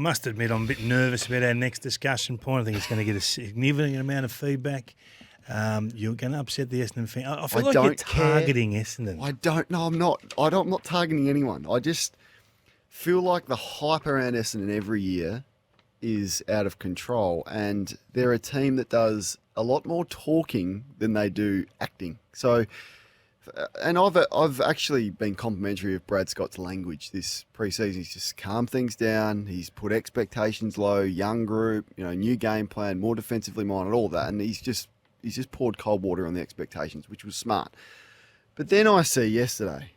must admit I'm a bit nervous about our next discussion point. I think it's going to get a significant amount of feedback. You're going to upset the Essendon fan. I feel like you're targeting Essendon. I don't. No, I'm not. I'm not targeting anyone. I just feel like the hype around Essendon every year is out of control, and they're a team that does a lot more talking than they do acting. So, and I've actually been complimentary of Brad Scott's language this pre-season. He's just calmed things down. He's put expectations low, young group, new game plan, more defensively minded, all that, and he's just poured cold water on the expectations, which was smart. But then I see yesterday,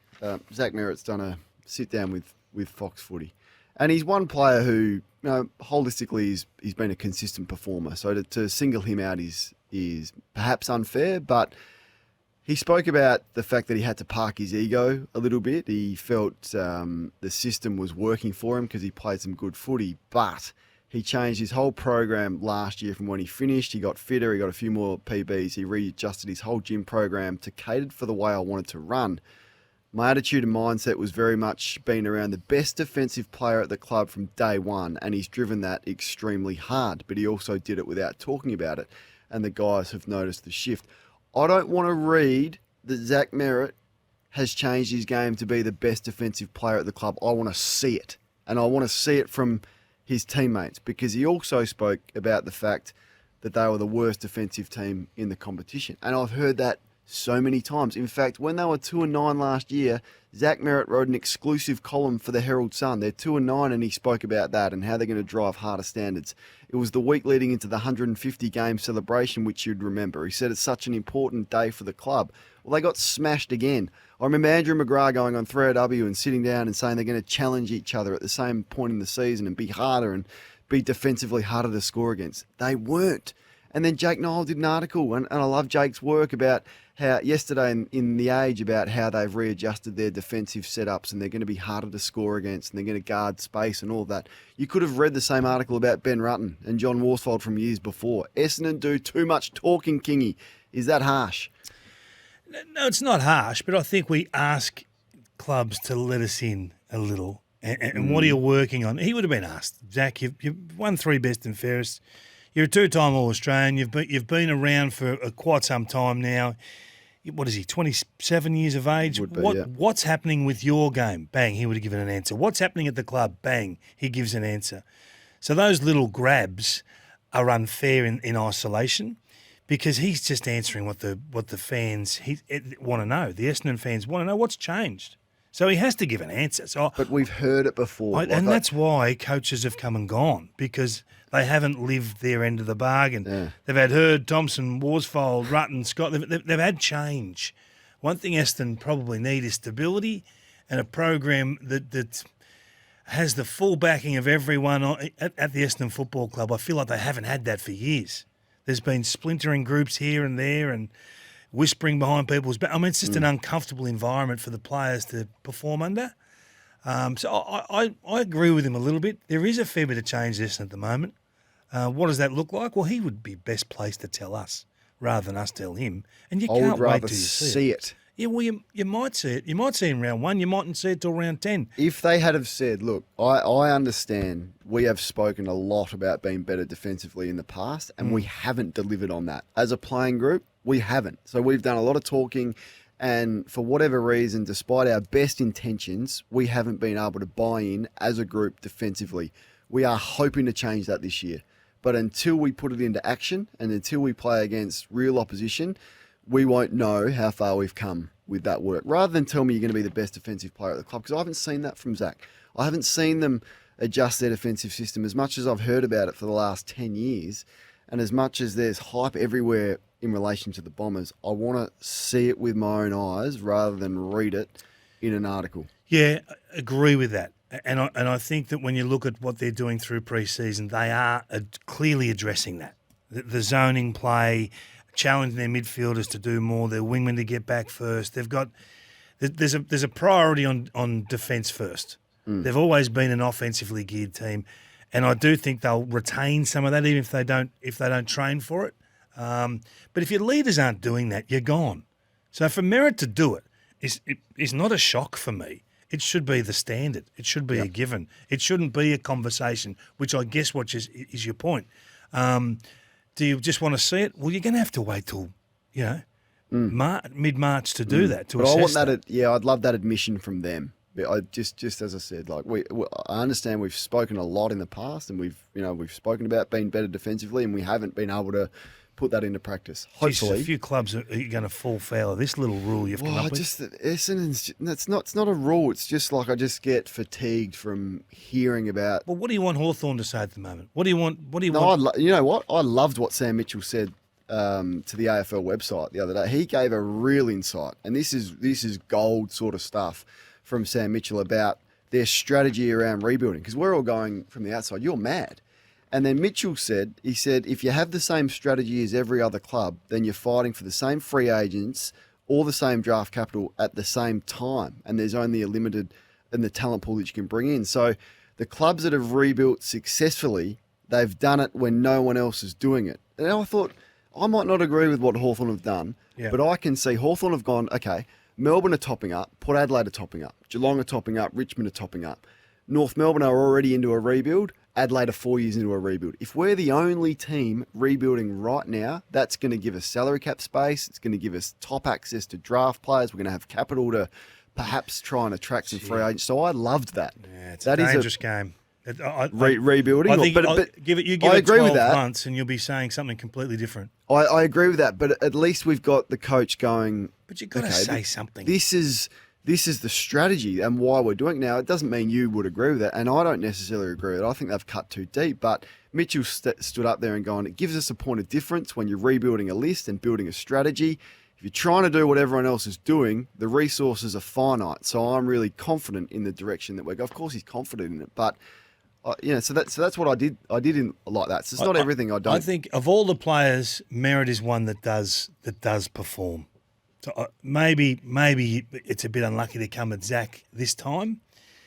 Zach Merritt's done a sit down with Fox Footy, and he's one player who, holistically, he's been a consistent performer. So to single him out is perhaps unfair, but he spoke about the fact that he had to park his ego a little bit. He felt the system was working for him because he played some good footy, but he changed his whole program last year from when he finished. He got fitter, he got a few more PBs, he readjusted his whole gym program to cater for the way I wanted to run. My attitude and mindset was very much being around the best defensive player at the club from day one, and he's driven that extremely hard, but he also did it without talking about it, and the guys have noticed the shift. I don't want to read that Zach Merritt has changed his game to be the best defensive player at the club. I want to see it, and I want to see it from his teammates, because he also spoke about the fact that they were the worst defensive team in the competition, and I've heard that so many times. In fact, when they were 2-9 last year, Zach Merritt wrote an exclusive column for the Herald Sun. They're 2-9, and he spoke about that and how they're going to drive harder standards. It was the week leading into the 150-game celebration, which you'd remember. He said it's such an important day for the club. Well, they got smashed again. I remember Andrew McGrath going on 3AW and sitting down and saying they're going to challenge each other at the same point in the season and be harder and be defensively harder to score against. They weren't. And then Jake Niall did an article, and I love Jake's work about how yesterday in The Age about how they've readjusted their defensive setups and they're going to be harder to score against and they're going to guard space and all that. You could have read the same article about Ben Rutten and John Worsfold from years before. Essendon do too much talking, Kingy. Is that harsh? No, it's not harsh, but I think we ask clubs to let us in a little. And what are you working on? He would have been asked, Zach, you've won 3 best and fairest. You're a 2-time All-Australian. You've been around for quite some time now. What is he, 27 years of age? Would be, What's happening with your game? Bang, he would have given an answer. What's happening at the club? Bang, he gives an answer. So those little grabs are unfair in isolation, because he's just answering what the fans want to know. The Essendon fans want to know what's changed. So he has to give an answer. But we've heard it before. That's why coaches have come and gone, because they haven't lived their end of the bargain. Yeah. They've had Hurd, Thompson, Worsfold, Rutten, Scott. They've had change. One thing Essendon probably need is stability and a program that has the full backing of everyone at the Essendon Football Club. I feel like they haven't had that for years. There's been splintering groups here and there and whispering behind people's back. I mean, it's just an uncomfortable environment for the players to perform under. So I agree with him a little bit. There is a fair bit of change this at the moment. What does that look like? Well, he would be best placed to tell us rather than us tell him. And you can't wait till you see it. Yeah, well, you might see it. You might see it in round 1. You mightn't see it till round 10. If they had have said, look, I understand we have spoken a lot about being better defensively in the past, and we haven't delivered on that. As a playing group, we haven't. So we've done a lot of talking, and for whatever reason, despite our best intentions, we haven't been able to buy in as a group defensively. We are hoping to change that this year. But until we put it into action and until we play against real opposition, we won't know how far we've come with that work. Rather than tell me you're going to be the best defensive player at the club, because I haven't seen that from Zach. I haven't seen them adjust their defensive system as much as I've heard about it for the last 10 years. And as much as there's hype everywhere in relation to the Bombers, I want to see it with my own eyes rather than read it in an article. Yeah, I agree with that. And I think that when you look at what they're doing through pre-season, they are clearly addressing that. The zoning play, challenging their midfielders to do more, their wingmen to get back first. There's a priority on defence first. They've always been an offensively geared team, and I do think they'll retain some of that even if they don't train for it. But if your leaders aren't doing that, you're gone. So for Merritt to do it is not a shock for me. It should be the standard. It should be a given. It shouldn't be a conversation, which I guess what is your point. Do you just want to see it? Well, you're going to have to wait till, mid-March to do that, to But assess I want that. I'd love that admission from them. I just as I said, like I understand we've spoken a lot in the past, and we've spoken about being better defensively, and we haven't been able to put that into practice. Hopefully, Jeez, a few clubs are going to fall foul of this little rule you've come up with. Essendon's it's not a rule. It's just like I just get fatigued from hearing about. Well, what do you want Hawthorn to say at the moment? What do you want? You know what? I loved what Sam Mitchell said to the AFL website the other day. He gave a real insight, and this is gold sort of stuff from Sam Mitchell about their strategy around rebuilding, because we're all going from the outside, you're mad. And then Mitchell said, if you have the same strategy as every other club, then you're fighting for the same free agents or the same draft capital at the same time. And there's only a limited in the talent pool that you can bring in. So the clubs that have rebuilt successfully, they've done it when no one else is doing it. And I thought, I might not agree with what Hawthorn have done, but I can see Hawthorn have gone, okay, Melbourne are topping up, Port Adelaide are topping up, Geelong are topping up, Richmond are topping up. North Melbourne are already into a rebuild, Adelaide are 4 years into a rebuild. If we're the only team rebuilding right now, that's going to give us salary cap space, it's going to give us top access to draft players, we're going to have capital to perhaps try and attract some free agents. So I loved that. Yeah, it's a dangerous game. Rebuilding. I think but give it I agree 12 with that. months and you'll be saying something completely different. I agree with that, but at least we've got the coach going. But you've got to say something. This is the strategy and why we're doing it now. It doesn't mean you would agree with it, and I don't necessarily agree with it. I think they've cut too deep, but Mitchell stood up there and gone, it gives us a point of difference when you're rebuilding a list and building a strategy. If you're trying to do what everyone else is doing, the resources are finite. So I'm really confident in the direction that we're going. Of course, he's confident in it, but so that's what I did. I did like that. So it's not everything I don't. I think of all the players, Merritt is one that does perform. So maybe it's a bit unlucky to come at Zach this time.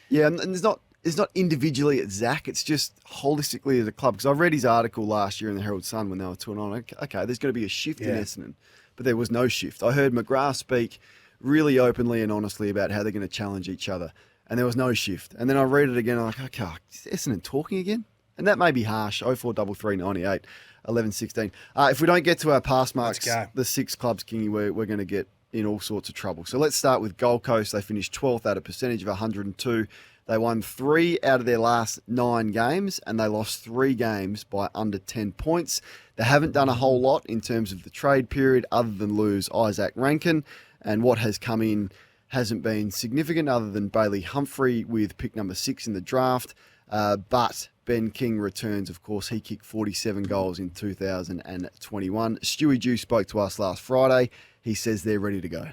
Yeah, and it's not individually at Zach. It's just holistically as a club. Because I read his article last year in the Herald Sun when they were 2-9. Okay, there's going to be a shift in Essendon, but there was no shift. I heard McGrath speak really openly and honestly about how they're going to challenge each other. And there was no shift. And then I read it again, and I'm like, okay, is Essendon talking again? And that may be harsh. 0433 98 11 16. If we don't get to our pass marks, the 6 clubs, Kingy, we're going to get in all sorts of trouble. So let's start with Gold Coast. They finished 12th at a percentage of 102. They won 3 out of their last 9 games, and they lost 3 games by under 10 points. They haven't done a whole lot in terms of the trade period other than lose Isaac Rankin, and what has come in hasn't been significant other than Bailey Humphrey with pick number 6 in the draft. But Ben King returns, of course. He kicked 47 goals in 2021. Stewie Dew spoke to us last Friday. He says they're ready to go.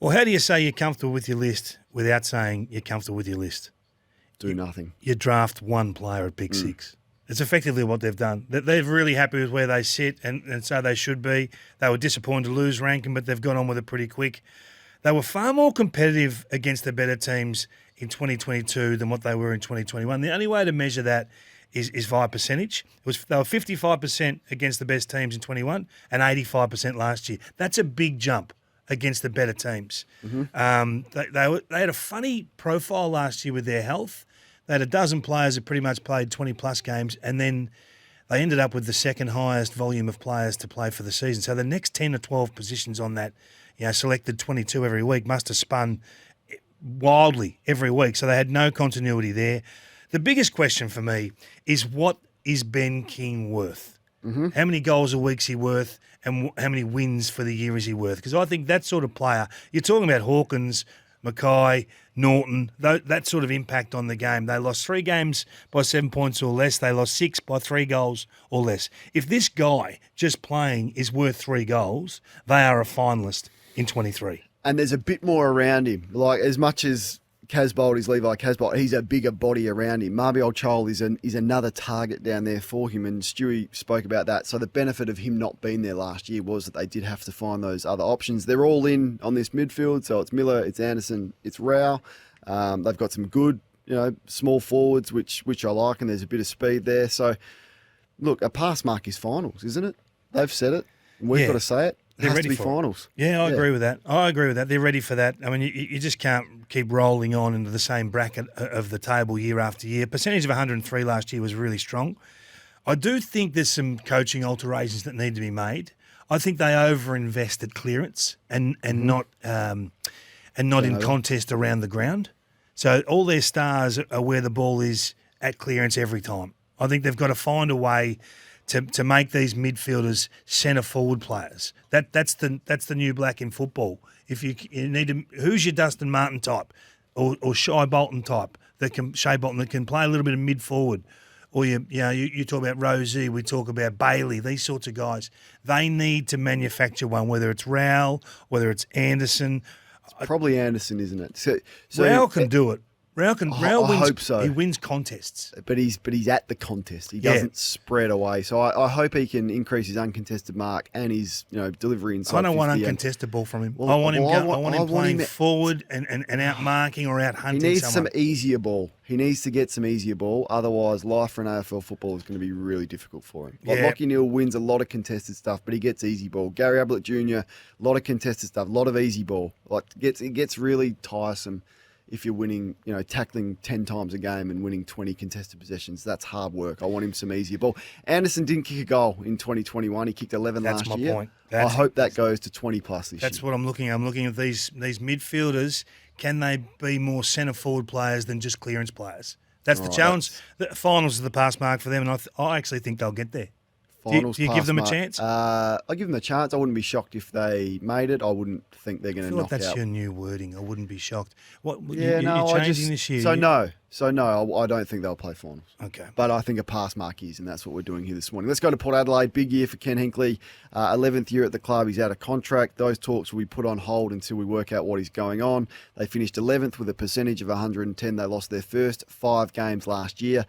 Well, how do you say you're comfortable with your list without saying you're comfortable with your list? Do nothing. You draft one player at pick 6. It's effectively what they've done. They're really happy with where they sit, and so they should be. They were disappointed to lose Rankin, but they've gone on with it pretty quick. They were far more competitive against the better teams in 2022 than what they were in 2021. The only way to measure that is via percentage. They were 55% against the best teams in 21 and 85% last year. That's a big jump against the better teams. They had a funny profile last year with their health. They had a dozen players that pretty much played 20-plus games, and then they ended up with the second highest volume of players to play for the season. So the next 10 or 12 positions on that, selected 22 every week, must have spun wildly every week. So they had no continuity there. The biggest question for me is, what is Ben King worth? How many goals a week's he worth, and how many wins for the year is he worth? Because I think that sort of player, you're talking about Hawkins, Mackay, Norton, that sort of impact on the game. They lost 3 games by 7 points or less. They lost 6 by 3 goals or less. If this guy just playing is worth 3 goals, they are a finalist in 23. And there's a bit more around him. Like, as much as Casbolt is Levi Casbolt, he's a bigger body around him. Marby Chol is another target down there for him, and Stewie spoke about that. So the benefit of him not being there last year was that they did have to find those other options. They're all in on this midfield, so it's Miller, it's Anderson, it's Rao. They've got some good, small forwards, which I like, and there's a bit of speed there. So, look, a pass mark is finals, isn't it? They've said it, and we've got to say it. They're has ready to be for it. finals. Yeah, I agree with that. They're ready for that. I mean, you just can't keep rolling on into the same bracket of the table year after year. Percentage of 103 last year was really strong. I do think there's some coaching alterations that need to be made. I think they overinvest at clearance and not in contest around the ground. So all their stars are where the ball is at clearance every time. I think they've got to find a way to make these midfielders centre forward players. That's the new black in football. If you need to, who's your Dustin Martin type, or Shai Bolton type that can play a little bit of mid forward, or you talk about Rosie, we talk about Bailey, these sorts of guys. They need to manufacture one, whether it's Rowell, whether it's Anderson. Probably Anderson, isn't it? So Rowell can do it. Rowell wins. Hope so. He wins contests. But he's at the contest. He doesn't spread away. So I hope he can increase his uncontested mark and his delivery inside. I don't 50 want uncontested ball from him. Well, I want him playing forward and out marking or out hunting. He needs someone. some easier ball. He needs to get some easier ball. Otherwise, life for an AFL football is going to be really difficult for him. Lachie Neale wins a lot of contested stuff, but he gets easy ball. Gary Ablett Jr., a lot of contested stuff, a lot of easy ball. It gets really tiresome. If you're winning, tackling 10 times a game and winning 20 contested possessions, that's hard work. I want him some easier ball. Anderson didn't kick a goal in 2021. He kicked 11 last year. That's my point. I hope that goes to 20 plus this year. That's what I'm looking at. I'm looking at these midfielders. Can they be more centre forward players than just clearance players? That's the challenge. The finals are the pass mark for them, and I actually think they'll get there. Do you give them a chance? I give them a chance. I wouldn't be shocked if they made it. I wouldn't think they're going to knock out. That's your new wording. I wouldn't be shocked. You're changing this year. So no, I don't think they'll play finals. Okay. But I think a pass mark is, and that's what we're doing here this morning. Let's go to Port Adelaide. Big year for Ken Hinkley. 11th year at the club. He's out of contract. Those talks will be put on hold until we work out what is going on. They finished 11th with a percentage of 110. They lost their first 5 games last year.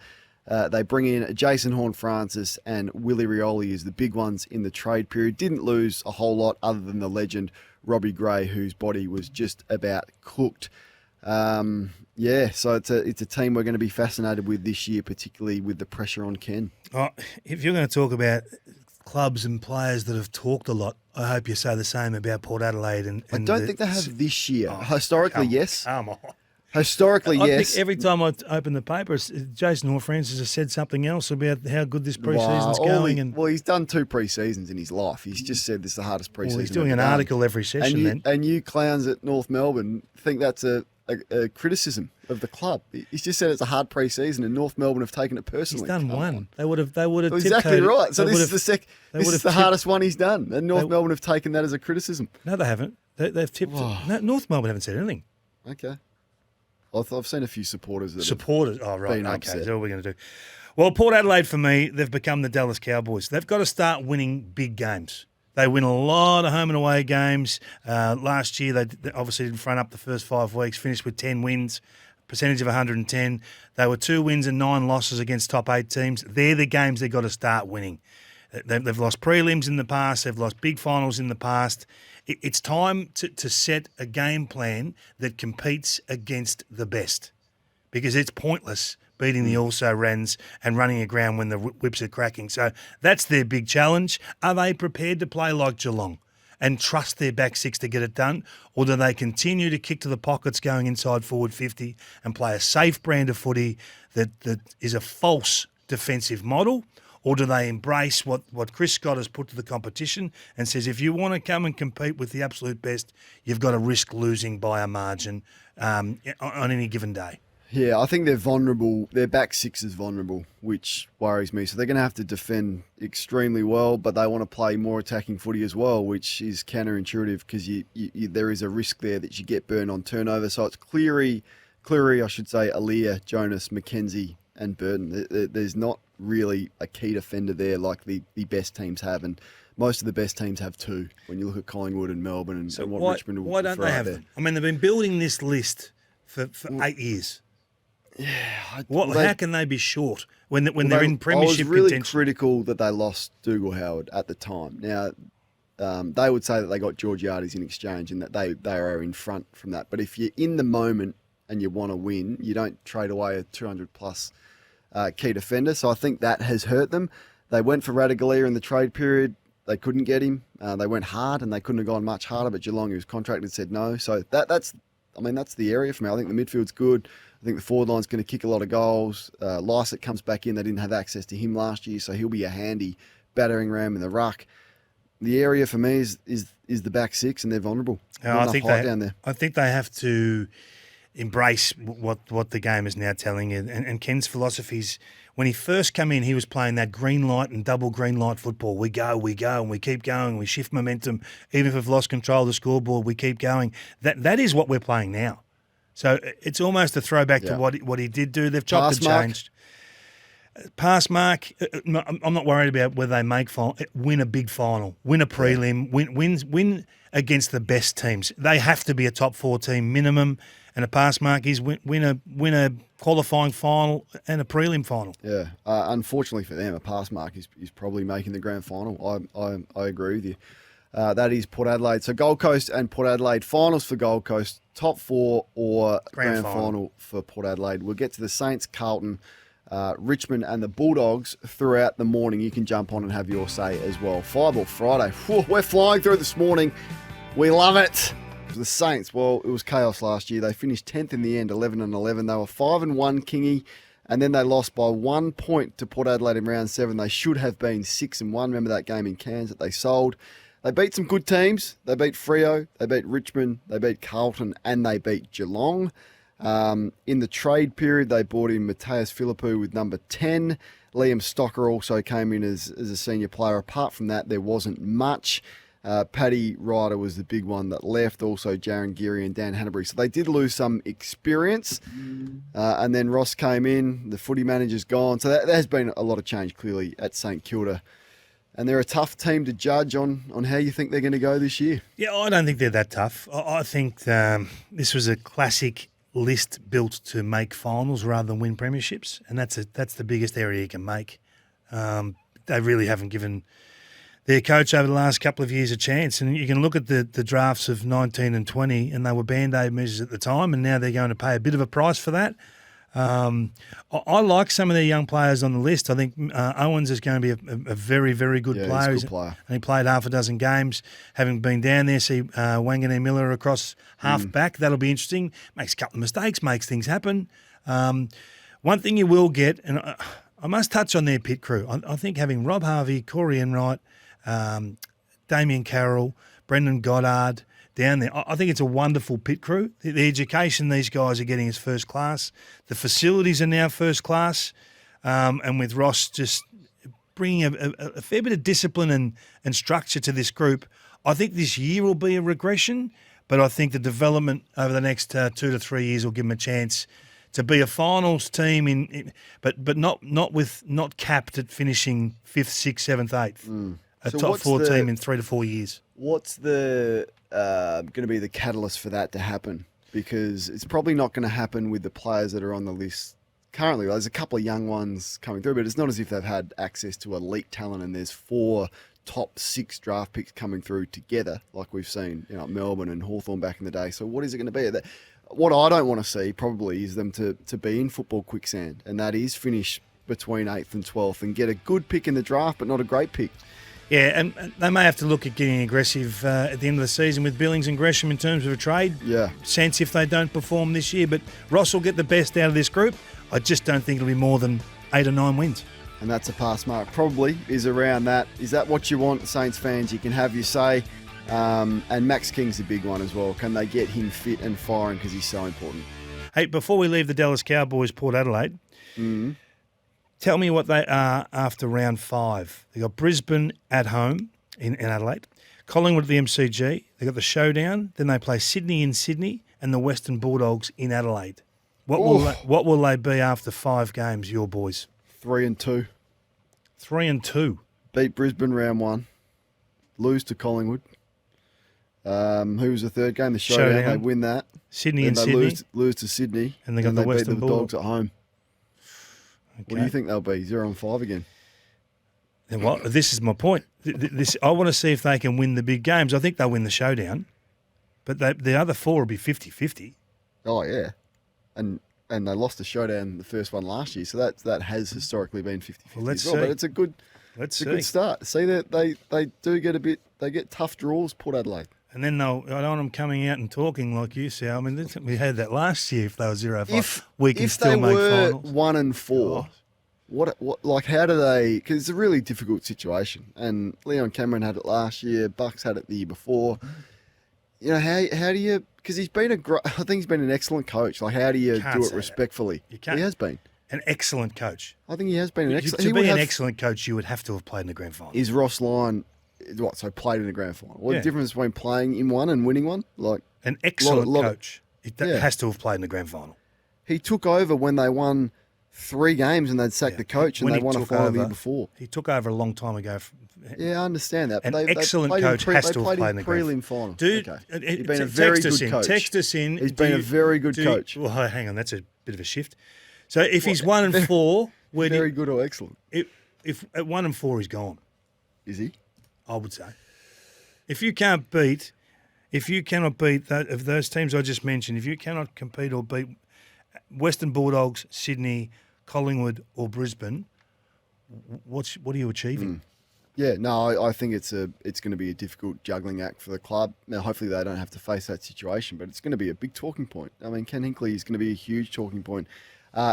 They bring in Jason Horne-Francis and Willie Rioli as the big ones in the trade period. Didn't lose a whole lot other than the legend Robbie Gray, whose body was just about cooked. So it's a team we're going to be fascinated with this year, particularly with the pressure on Ken. Oh, if you're going to talk about clubs and players that have talked a lot, I hope you say the same about Port Adelaide. I don't think they have this year. Historically, yes. Come on. Historically, I yes. think every time I open the paper, Jason Horne-Francis has said something else about how good this pre-season's going. Well, he's done 2 pre-seasons in his life. He's just said this is the hardest pre-season. Well, he's doing an article every session and you clowns at North Melbourne think that's a criticism of the club. He's just said it's a hard pre-season, and North Melbourne have taken it personally. He's done one. They would have. Exactly right. So this is the hardest one he's done, and North Melbourne have taken that as a criticism. No, they haven't. They've tipped it. No, North Melbourne haven't said anything. Okay. I've seen a few supporters that Oh, right. Been Okay, upset. that's what we're going to do. Well, Port Adelaide, for me, they've become the Dallas Cowboys. They've got to start winning big games. They win a lot of home and away games. Last year, they obviously didn't front up the first 5 weeks, finished with 10 wins, percentage of 110. They were 2 wins and 9 losses against top 8 teams. They're the games they've got to start winning. They've lost prelims in the past. They've lost big finals in the past. It's time to set a game plan that competes against the best, because it's pointless beating the also-rans and running aground when the whips are cracking. So that's their big challenge. Are they prepared to play like Geelong and trust their back 6 to get it done, or do they continue to kick to the pockets going inside forward 50 and play a safe brand of footy that is a false defensive model? Or do they embrace what Chris Scott has put to the competition and says, if you want to come and compete with the absolute best, you've got to risk losing by a margin on any given day? Yeah, I think they're vulnerable. Their back 6 is vulnerable, which worries me. So they're going to have to defend extremely well, but they want to play more attacking footy as well, which is counterintuitive because there is a risk there that you get burned on turnover. So it's Cleary, I should say, Aaliyah, Jonas, McKenzie, and Burton. There's not really a key defender there like the best teams have, and most of the best teams have 2 when you look at Collingwood and Melbourne and what Richmond will why don't they have them? I mean, they've been building this list for 8 years. Yeah. How can they be short when they're in premiership I was really contention? critical that they lost Dougal Howard at the time. Now, they would say that they got Georgiades in exchange and that they are in front from that. But if you're in the moment and you want to win, you don't trade away a 200-plus key defender. So I think that has hurt them. They went for Radaglia in the trade period. they couldn't get him. They went hard, and they couldn't have gone much harder. But Geelong, who was contracted, said no. So that's the area for me. I think the midfield's good. I think the forward line's going to kick a lot of goals. Lycett comes back in. They didn't have access to him last year, so he'll be a handy battering ram in the ruck. The area for me is the back six, and they're vulnerable. I think they down there. I think they have to embrace what the game is now telling you. And Ken's philosophies, when he first came in, he was playing that green light and double green light football. We go, and we keep going. We shift momentum. Even if we've lost control of the scoreboard, we keep going. That is what we're playing now. So it's almost a throwback to what he did do. They've chopped and changed. Pass mark, I'm not worried about whether they win a big final, win a prelim, win against the best teams. They have to be a top 4 team minimum, and a pass mark is win a qualifying final and a prelim final. Yeah, unfortunately for them, a pass mark is probably making the grand final. I agree with you. That is Port Adelaide. So Gold Coast and Port Adelaide, finals for Gold Coast, top 4 or grand final for Port Adelaide. We'll get to the Saints, Carlton, Richmond and the Bulldogs throughout the morning. You can jump on and have your say as well. Fireball Friday. Whew, we're flying through this morning. We love it. The Saints, well, it was chaos last year. They finished 10th in the end, 11-11. They were 5-1, Kingy, and then they lost by 1 point to Port Adelaide in round 7. They should have been 6-1. Remember that game in Cairns that they sold? They beat some good teams. They beat Freo, they beat Richmond, they beat Carlton, and they beat Geelong. In the trade period, they brought in Mateus Philippou with number 10. Liam Stocker also came in as a senior player. Apart from that, there wasn't much. Paddy Ryder was the big one that left. Also, Jaron Geary and Dan Hanbury. So they did lose some experience. And then Ross came in. The footy manager's gone. So there has been a lot of change, clearly, at St Kilda. And they're a tough team to judge on how you think they're going to go this year. Yeah, I don't think they're that tough. I think this was a classic list built to make finals rather than win premierships, and that's the biggest area you can make. They really haven't given their coach over the last couple of years a chance, and you can look at the drafts of 19 and 20, and they were band-aid measures at the time, and now they're going to pay a bit of a price for that. I like some of their young players on the list. I think Owens is going to be a very, very good player. He's a good player. And he played half a dozen games. Having been down there, see Wangane Miller across half back. That'll be interesting. Makes a couple of mistakes, makes things happen. One thing you will get, and I must touch on their pit crew. I think having Rob Harvey, Corey Enright, Damien Carroll, Brendan Goddard down there, I think it's a wonderful pit crew. The education these guys are getting is first class. The facilities are now first class. And with Ross just bringing a fair bit of discipline and structure to this group, I think this year will be a regression, but I think the development over the next 2 to 3 years will give them a chance to be a finals team, but not capped at finishing 5th, 6th, 7th, 8th. A So top 4 team in 3 to 4 years. What's the going to be the catalyst for that to happen? Because it's probably not going to happen with the players that are on the list currently. There's a couple of young ones coming through, but it's not as if they've had access to elite talent and there's 4 top 6 draft picks coming through together, like we've seen, Melbourne and Hawthorn back in the day. So what is it going to be? What I don't want to see probably is them to be in football quicksand, and that is finish between 8th and 12th and get a good pick in the draft, but not a great pick. Yeah, and they may have to look at getting aggressive at the end of the season with Billings and Gresham in terms of a trade. Yeah. Sense if they don't perform this year. But Ross will get the best out of this group. I just don't think it'll be more than 8 or 9 wins. And that's a pass mark. Probably is around that. Is that what you want, Saints fans? You can have your say. And Max King's a big one as well. Can they get him fit and firing because he's so important? Hey, before we leave the Dallas Cowboys, Port Adelaide, tell me what they are after round 5. They got Brisbane at home in Adelaide, Collingwood at the MCG. They got the Showdown. Then they play Sydney in Sydney and the Western Bulldogs in Adelaide. What will they be after 5 games, your boys? 3-2. 3-2. Beat Brisbane round 1. Lose to Collingwood. Who was the third game? The Showdown. They win that. Sydney and Sydney. Lose to Sydney. And they got the Western beat the Bulldogs at home. Okay. What do you think they'll be? 0-5 again? Well, this is my point. I want to see if they can win the big games. I think they'll win the Showdown, but the other 4 will be 50-50. Oh, yeah. And they lost the Showdown, the first one last year, so that has historically been 50-50 Well, let's as well. see. But it's a good Let's It's see. a good start. See that they do get they get tough draws, Port Adelaide. And then I don't want them coming out and talking like you, Sal. I mean, we had that last year. If they were 0-5, we can If still they make were finals. 1 and 4, what like how do they? Because it's a really difficult situation. And Leon Cameron had it last year. Bucks had it the year before. You know how do you? Because he's been I think he's been an excellent coach. Like how do you Can't do say it that. respectfully? You can't. He has been. An excellent coach. I think he has been an excellent. To be an excellent coach, you would have to have played in the grand final. Is Ross Lyon what? So played in the grand final. What Yeah. the difference between playing in one and winning one? Like An excellent lot of- coach. It has to have played in the grand final. he took over when they won 3 games and they'd sacked the coach and When they he won a took final the year over- before. He took over a long time ago. Yeah, I understand that. An But excellent played coach has to have played played in the grand prelim final. Dude, Okay. He's been a very text us good in. coach. Text us in. He's been a very good coach. Well, hang on, that's a bit of a shift. So if he's 1 and 4, where do Very you, good or excellent. if at 1 and 4 he's gone, Is he? I would say. If you cannot beat of those teams I just mentioned, if you cannot compete or beat Western Bulldogs, Sydney, Collingwood, or Brisbane, what are you achieving? Yeah, no, I think it's going to be a difficult juggling act for the club. Now, hopefully they don't have to face that situation, but it's going to be a big talking point. I mean, Ken Hinkley is going to be a huge talking point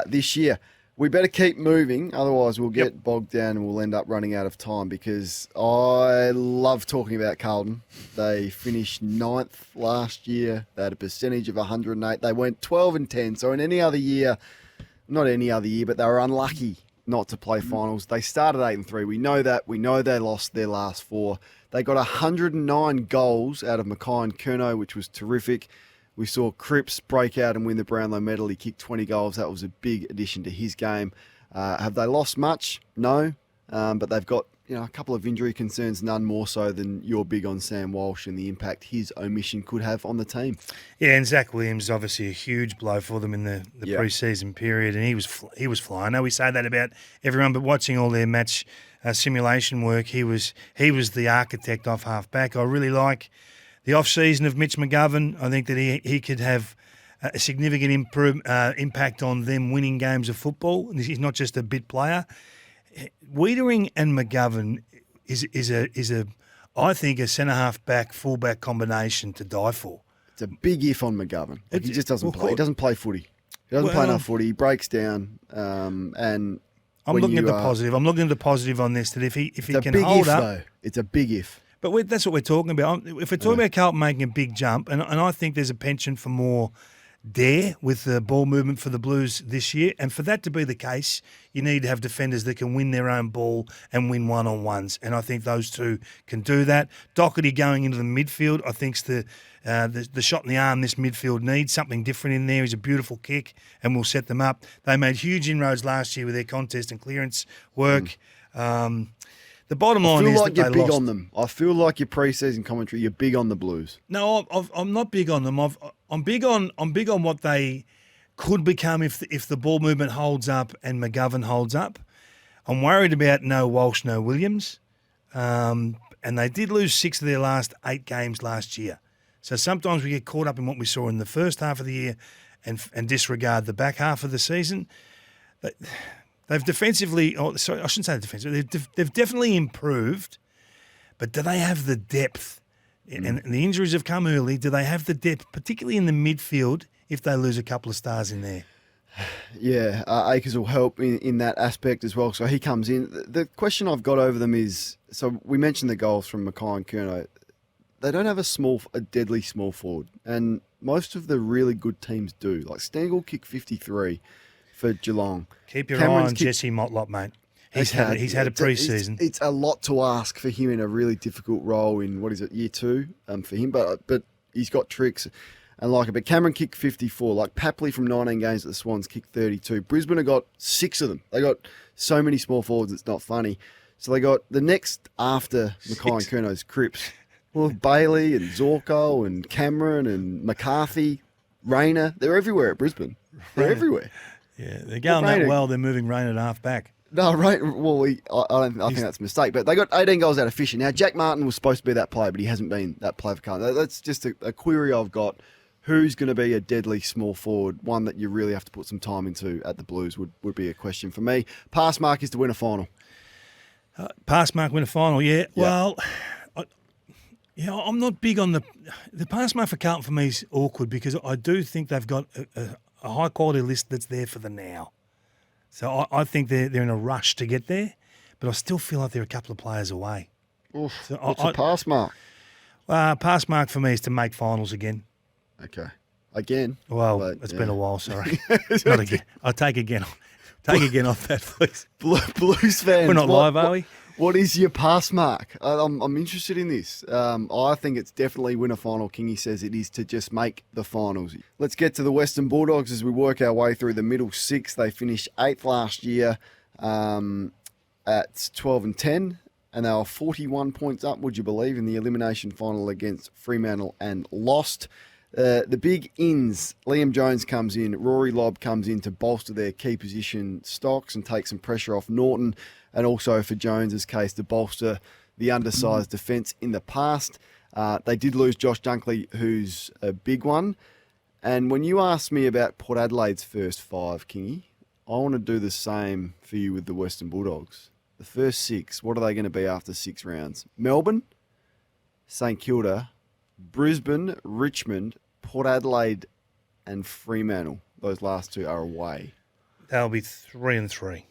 this year. We better keep moving, otherwise we'll get bogged down and we'll end up running out of time because I love talking about Carlton. They finished 9th last year. They had a percentage of 108. They went 12 and 10. So in any other year, not any other year, but they were unlucky not to play finals. They started 8 and 3. We know that. We know they lost their last 4. They got 109 goals out of Mackay and Curnow, which was terrific. We saw Cripps break out and win the Brownlow medal. He kicked 20 goals. That was a big addition to his game. Have they lost much? No. But they've got a couple of injury concerns, none more so than you're big on Sam Walsh and the impact his omission could have on the team. Yeah, and Zach Williams is obviously a huge blow for them in the pre-season period, and he was flying. I know we say that about everyone, but watching all their match simulation work, he was the architect off half-back. I really like the off-season of Mitch McGovern. I think that he could have a significant impact on them winning games of football. He's not just a bit player. Wiedering and McGovern is I think a centre half back fullback combination to die for. It's a big if on McGovern. He just doesn't play. He doesn't play footy. He doesn't play enough footy. He breaks down. And I'm looking at the positive. I'm looking at the positive on this. That if he can big hold if, up, though. It's a big if. But that's what we're talking about. If we're talking about Carlton making a big jump, and I think there's a penchant for more dare with the ball movement for the Blues this year, and for that to be the case, you need to have defenders that can win their own ball and win one-on-ones, and I think those two can do that. Doherty going into the midfield, I think's the shot in the arm this midfield needs, something different in there. He's a beautiful kick and will set them up. They made huge inroads last year with their contest and clearance work. The bottom line is that they lost. I feel like you're big on them. I feel like your pre-season commentary, you're big on the Blues. No, I'm not big on them. I'm big on what they could become if the ball movement holds up and McGovern holds up. I'm worried about no Walsh, no Williams, and they did lose 6 of their last 8 games last year. So sometimes we get caught up in what we saw in the first half of the year and disregard the back half of the season. They've defensively, I shouldn't say defensively, they've definitely improved, but do they have the depth? And the injuries have come early. Do they have the depth, particularly in the midfield, if they lose a couple of stars in there? Yeah, Akers will help in that aspect as well. So he comes in. The question I've got over them is, so we mentioned the goals from Mackay and Curnow. They don't have a deadly small forward, and most of the really good teams do. Like Stengel kicked 53 for Geelong. Keep your eye on Jesse Motlop, mate. He's had a pre-season. It's a lot to ask for him in a really difficult role in, year 2 for him. But he's got tricks and like it. But Cameron kicked 54. Like Papley from 19 games at the Swans kicked 32. Brisbane have got 6 of them. They got so many small forwards, it's not funny. So they got the next after Mackay and Curnow's Cripps. Well, Bailey and Zorko and Cameron and McCarthy, Rayner. They're everywhere at Brisbane. They're everywhere. Yeah, they're going that well. They're moving Rayner to half back. No, right. Well, I think that's a mistake. But they got 18 goals out of Fisher. Now, Jack Martin was supposed to be that player, but he hasn't been that player for Carlton. That's just a query I've got. Who's going to be a deadly small forward? One that you really have to put some time into at the Blues would be a question for me. Pass mark is to win a final. Pass mark win a final, yeah. Well, I'm not big on the pass mark for Carlton. For me is awkward because I do think they've got a high quality list that's there for the now. So I think they're in a rush to get there, but I still feel like they're a couple of players away. Oof, So what's a pass mark? Pass mark for me is to make finals again. Okay. Again? Well, But, it's yeah. been a while, sorry. Not again. I'll take again. Take again off that, please. Blues fans. We're not live, are we? What is your pass mark? I'm interested in this. I think it's definitely win a final. Kingy says it is to just make the finals. Let's get to the Western Bulldogs as we work our way through the middle six. They finished 8th last year at 12 and 10, and they were 41 points up, would you believe, in the elimination final against Fremantle and lost. The big ins, Liam Jones comes in, Rory Lobb comes in to bolster their key position stocks and take some pressure off Norton, and also for Jones's case to bolster the undersized defence in the past. They did lose Josh Dunkley, who's a big one. And when you asked me about Port Adelaide's first 5, Kingy, I want to do the same for you with the Western Bulldogs. The first 6, what are they going to be after 6 rounds? Melbourne, St Kilda, Brisbane, Richmond, Port Adelaide and Fremantle. Those last 2 are away. They'll be 3 and 3.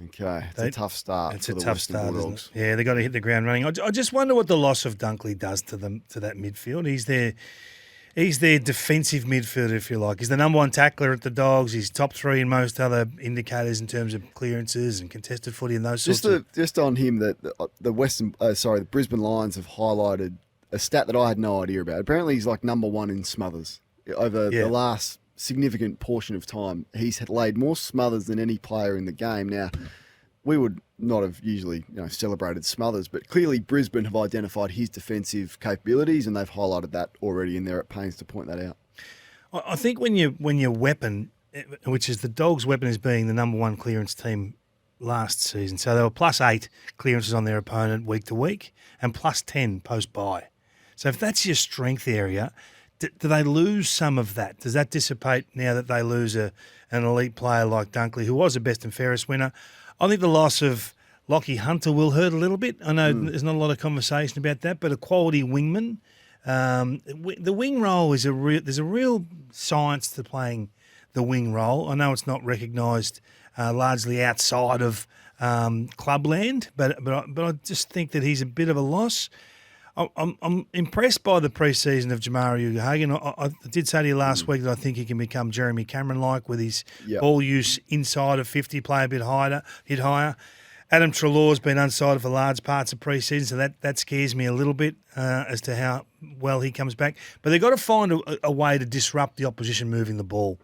Okay, it's a tough start. It's for a the tough Western start, Bulldogs. isn't it? Yeah, they've got to hit the ground running. I just wonder what the loss of Dunkley does to them, to that midfield. He's their defensive midfielder, if you like. He's the number 1 tackler at the Dogs. He's top 3 in most other indicators in terms of clearances and contested footy and those sorts of... Just on him, that the Brisbane Lions have highlighted a stat that I had no idea about. Apparently, he's like number 1 in smothers over the last significant portion of time. He's laid more smothers than any player in the game. Now, we would not have usually celebrated smothers, but clearly Brisbane have identified his defensive capabilities, and they've highlighted that already, and they're at pains to point that out. I think when your weapon, which is the Dogs' weapon, is being the number 1 clearance team last season, so they were +8 clearances on their opponent week to week, and +10 post-bye. So if that's your strength area, do they lose some of that? Does that dissipate now that they lose an elite player like Dunkley, who was a best and fairest winner? I think the loss of Lockie Hunter will hurt a little bit. I know there's not a lot of conversation about that, but a quality wingman. The wing role is there's a real science to playing the wing role. I know it's not recognised largely outside of clubland, but I just think that he's a bit of a loss. I'm impressed by the pre-season of Jamari Ugahagan. I did say to you last week that I think he can become Jeremy Cameron-like with his ball use inside of 50, play a bit hit higher. Adam Treloar's been unsighted for large parts of pre-season, so that scares me a little bit as to how well he comes back. But they've got to find a way to disrupt the opposition moving the ball.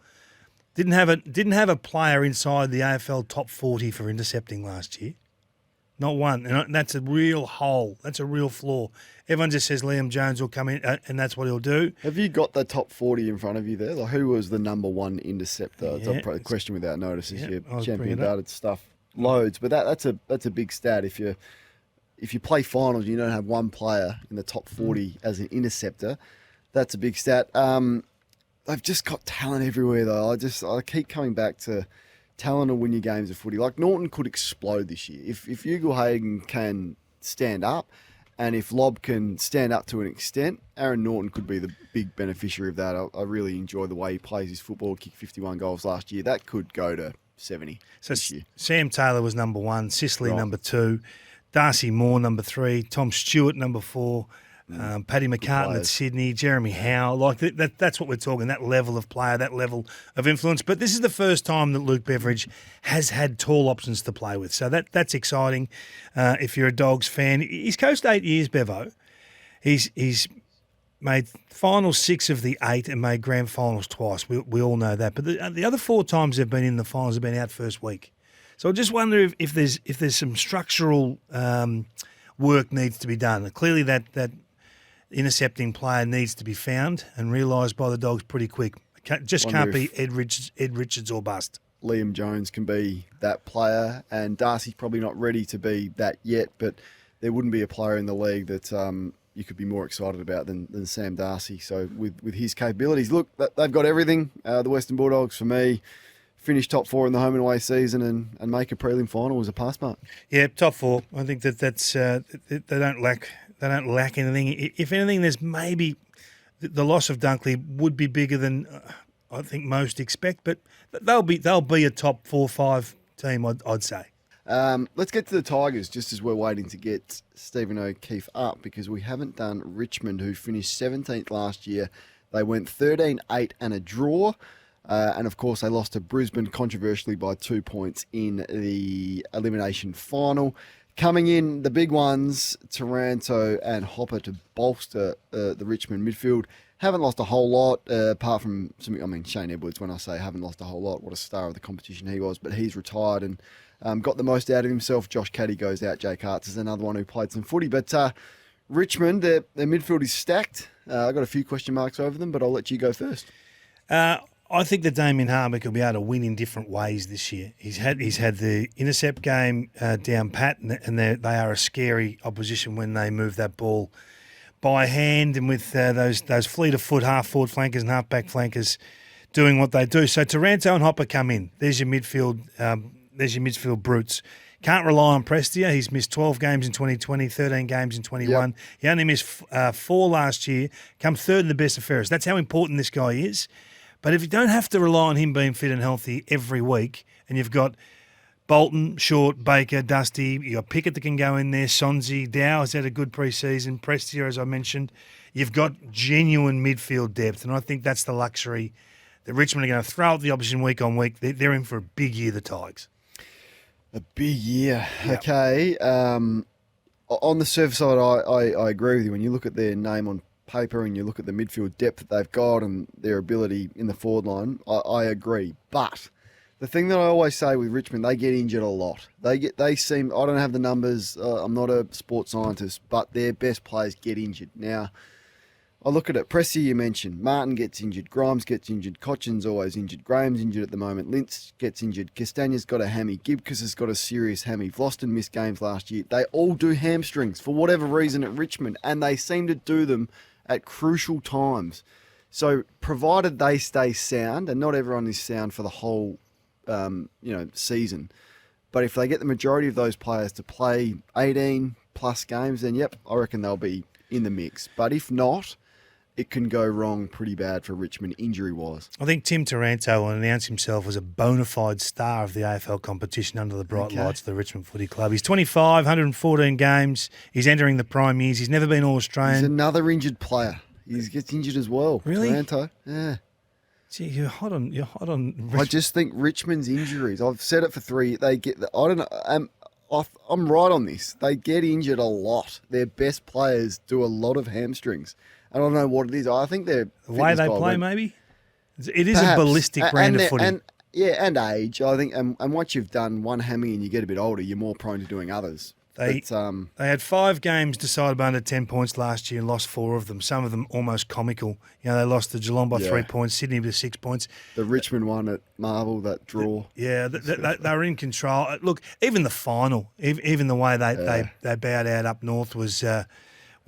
Didn't have a player inside the AFL top 40 for intercepting last year. Not one. And that's a real hole. That's a real flaw. Everyone just says Liam Jones will come in and that's what he'll do. Have you got the top 40 in front of you there? Like, who was the number 1 interceptor? It's a question without notice. Is your champion data stuff loads. But that's a big stat. If you play finals and you don't have one player in the top 40 as an interceptor, that's a big stat. They've just got talent everywhere though. I keep coming back to talent will win your games of footy. Like Norton could explode this year. If Ugahagan can stand up and if Lobb can stand up to an extent, Aaron Norton could be the big beneficiary of that. I really enjoy the way he plays his football, kicked 51 goals last year. That could go to 70 this year. Sam Taylor was number 1, Sicily number 2, Darcy Moore number 3, Tom Stewart number 4, Paddy McCartan at Sydney, Jeremy Howe. Like that's what we're talking, that level of player, that level of influence. But this is the first time that Luke Beveridge has had tall options to play with. So that's exciting if you're a Dogs fan. He's coached 8 years, Bevo. He's made finals 6 of the 8 and made grand finals twice. We all know that. But the other 4 times they've been in the finals have been out first week. So I just wonder if there's some structural work needs to be done. Clearly that intercepting player needs to be found and realised by the Dogs pretty quick. Can't be Ed Richards or bust. Liam Jones can be that player, and Darcy's probably not ready to be that yet, but there wouldn't be a player in the league that you could be more excited about than Sam Darcy. So with his capabilities, look, they've got everything. The Western Bulldogs, for me, finish top 4 in the home and away season and make a prelim final was a pass mark. Yeah, top 4. I think that's they don't lack anything. If anything, there's maybe the loss of Dunkley would be bigger than I think most expect, but they'll be a top 4-5 team. I'd say. Let's get to the Tigers just as we're waiting to get Stephen O'Keefe up, because we haven't done Richmond, who finished 17th last year. They went 13-8 and a draw. And, of course, they lost to Brisbane controversially by 2 points in the elimination final. Coming in, the big ones, Taranto and Hopper to bolster the Richmond midfield. Haven't lost a whole lot, apart from Shane Edwards. When I say haven't lost a whole lot, what a star of the competition he was. But he's retired and got the most out of himself. Josh Caddy goes out. Jake Hartz is another one who played some footy. But Richmond, their midfield is stacked. I've got a few question marks over them, but I'll let you go first. I think that Damien Hardwick will be able to win in different ways this year. He's had the intercept game down pat, and they are a scary opposition when they move that ball by hand, and with those fleet of foot half forward flankers and half back flankers doing what they do. So Taranto and Hopper come in. There's your midfield. There's your midfield brutes. Can't rely on Prestia. He's missed 12 games in 2020, 13 games in 21. Yep. He only missed 4 last year. Come third in the best of fairest. That's how important this guy is. But if you don't have to rely on him being fit and healthy every week, and you've got Bolton, Short, Baker, Dusty, you've got Pickett that can go in there, Sonzi, Dow has had a good pre-season, Prestia, as I mentioned, you've got genuine midfield depth, and I think that's the luxury that Richmond are going to throw at the opposition week on week. They're in for a big year, the Tigers. A big year. Yep. Okay. On the surface side, I agree with you. When you look at their name on paper and you look at the midfield depth that they've got and their ability in the forward line, I agree. But the thing that I always say with Richmond, they get injured a lot. They seem, I don't have the numbers, I'm not a sports scientist, but their best players get injured. Now, I look at it, Pressia you mentioned, Martin gets injured, Grimes gets injured, Cochin's always injured, Graham's injured at the moment, Lintz gets injured, Castagna's got a hammy, Gibcus has got a serious hammy, Vlosten missed games last year. They all do hamstrings for whatever reason at Richmond, and they seem to do them at crucial times. So provided they stay sound, and not everyone is sound for the whole season, but if they get the majority of those players to play 18 plus games, then yep, I reckon they'll be in the mix. But if not, it can go wrong pretty bad for Richmond injury-wise. I think Tim Taranto will announce himself as a bona fide star of the AFL competition under the bright lights of the Richmond Footy Club. He's 25, 114 games. He's entering the prime years. He's never been All-Australian. He's another injured player. He gets injured as well. Really? Taranto, yeah. Gee, you're hot on. I just think Richmond's injuries. I've said it for 3. They get. I don't know. I'm right on this. They get injured a lot. Their best players do a lot of hamstrings. I don't know what it is. I think they're the way they play, maybe. It is perhaps a ballistic brand of footy. And age. I think. And once you've done one hammy and you get a bit older, you're more prone to doing others. They had 5 games decided by under 10 points last year and lost 4 of them. Some of them almost comical. You know, they lost to Geelong by 3 points, Sydney by 6 points. The Richmond one at Marvel, that draw. Yeah, they were in control. Look, even the final, even the way they bowed out up north was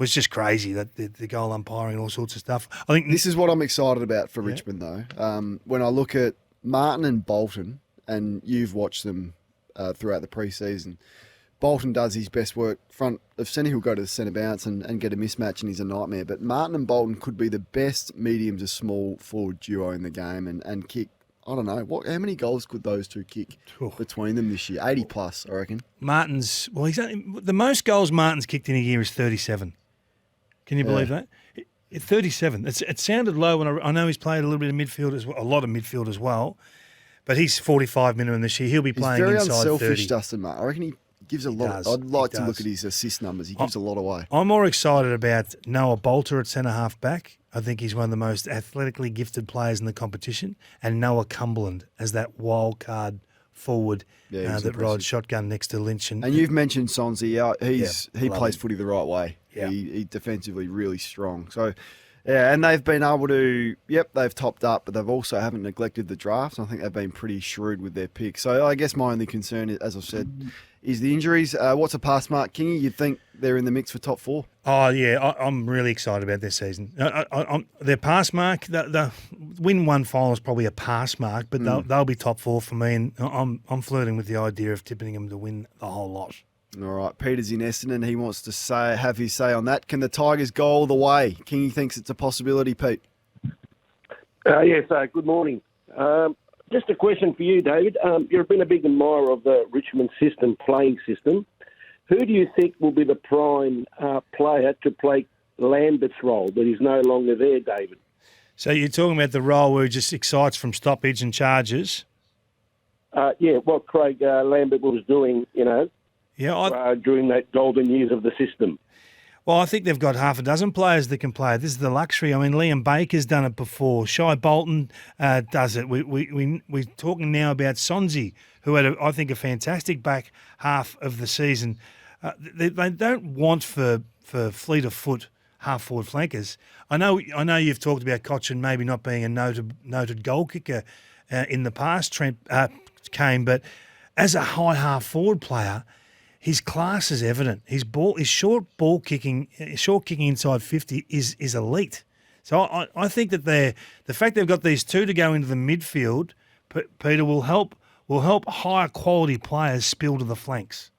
just crazy. That the goal umpiring and all sorts of stuff. I think this is what I'm excited about for Richmond, though. When I look at Martin and Bolton, and you've watched them throughout the pre-season, Bolton does his best work front of centre. He'll go to the centre bounce and get a mismatch, and he's a nightmare. But Martin and Bolton could be the best medium to small forward duo in the game and kick, I don't know, how many goals could those two kick between them this year? 80 plus, I reckon. Martin's, the most goals Martin's kicked in a year is 37. Can you believe that? 37. It sounded low when I know he's played a little bit of midfield as well, a lot of midfield as well. But he's 45 minimum this year. He'll be playing inside 30. He's very unselfish, Dustin Martin. I reckon he gives a lot. I'd like to look at his assist numbers. He gives a lot away. I'm more excited about Noah Bolter at centre half back. I think he's one of the most athletically gifted players in the competition, and Noah Cumberland as that wild card forward that rides shotgun next to Lynch. And you've mentioned Sonzi. He plays footy the right way. Yeah. He defensively really strong. So Yeah, and they've been able to, they've topped up, but they've also haven't neglected the draft. I think they've been pretty shrewd with their picks. So I guess my only concern, as I've said, is the injuries. What's a pass mark, Kingy? You'd think they're in the mix for top 4. Oh, yeah, I'm really excited about their season. Their pass mark, the win one final is probably a pass mark, but they'll be top 4 for me, and I'm flirting with the idea of tipping them to win the whole lot. All right, Peter's in Essendon. He wants to have his say on that. Can the Tigers go all the way? Kingy thinks it's a possibility, Pete. Yes, good morning. Just a question for you, David. You've been a big admirer of the Richmond playing system. Who do you think will be the prime player to play Lambert's role that is no longer there, David? So you're talking about the role where he just excites from stoppage and charges? What Craig Lambert was doing, during that golden years of the system. Well, I think they've got half a dozen players that can play it. This is the luxury. I mean, Liam Baker's done it before. Shai Bolton does it. We're talking now about Sonzi, who had, I think, a fantastic back half of the season. They don't want for fleet of foot half-forward flankers. I know you've talked about Cochin maybe not being a noted goal kicker in the past, Trent Kane, but as a high half-forward player, his class is evident. His short kicking inside 50 is elite. So I think that the fact they've got these two to go into the midfield, Peter, will help higher quality players spill to the flanks.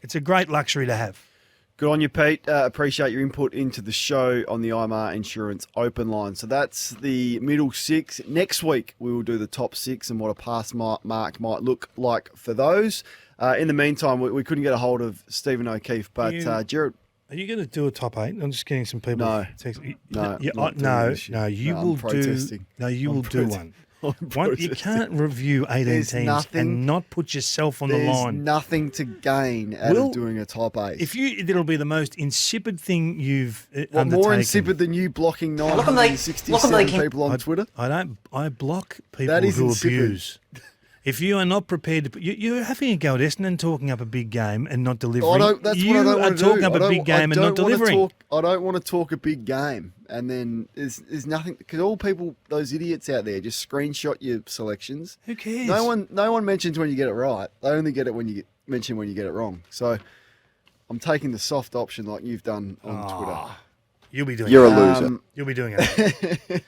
It's a great luxury to have. Good on you, Pete. Appreciate your input into the show on the IMAR Insurance Open Line. So that's the middle 6. Next week, we will do the top 6 and what a pass mark might look like for those. In the meantime, we couldn't get a hold of Stephen O'Keefe, but Jared... Are you going to do a top 8? I'm just getting some people. No. You will do one. You can't review 18 teams and not put yourself on the line. There's nothing to gain out of doing a top 8. It'll be the most insipid thing you've undertaken. More insipid than you blocking 967 people on Twitter? I block people who abuse. If you are not prepared to, you're having a go at Essendon talking up a big game and not delivering. You are talking up a big game and not delivering. I don't want to talk a big game, and then there's nothing, because all people, those idiots out there, just screenshot your selections. Who cares? No one mentions when you get it right. They only get it when you mention when you get it wrong. So I'm taking the soft option like you've done on Twitter. You'll be doing You're it. a loser. You'll be doing it.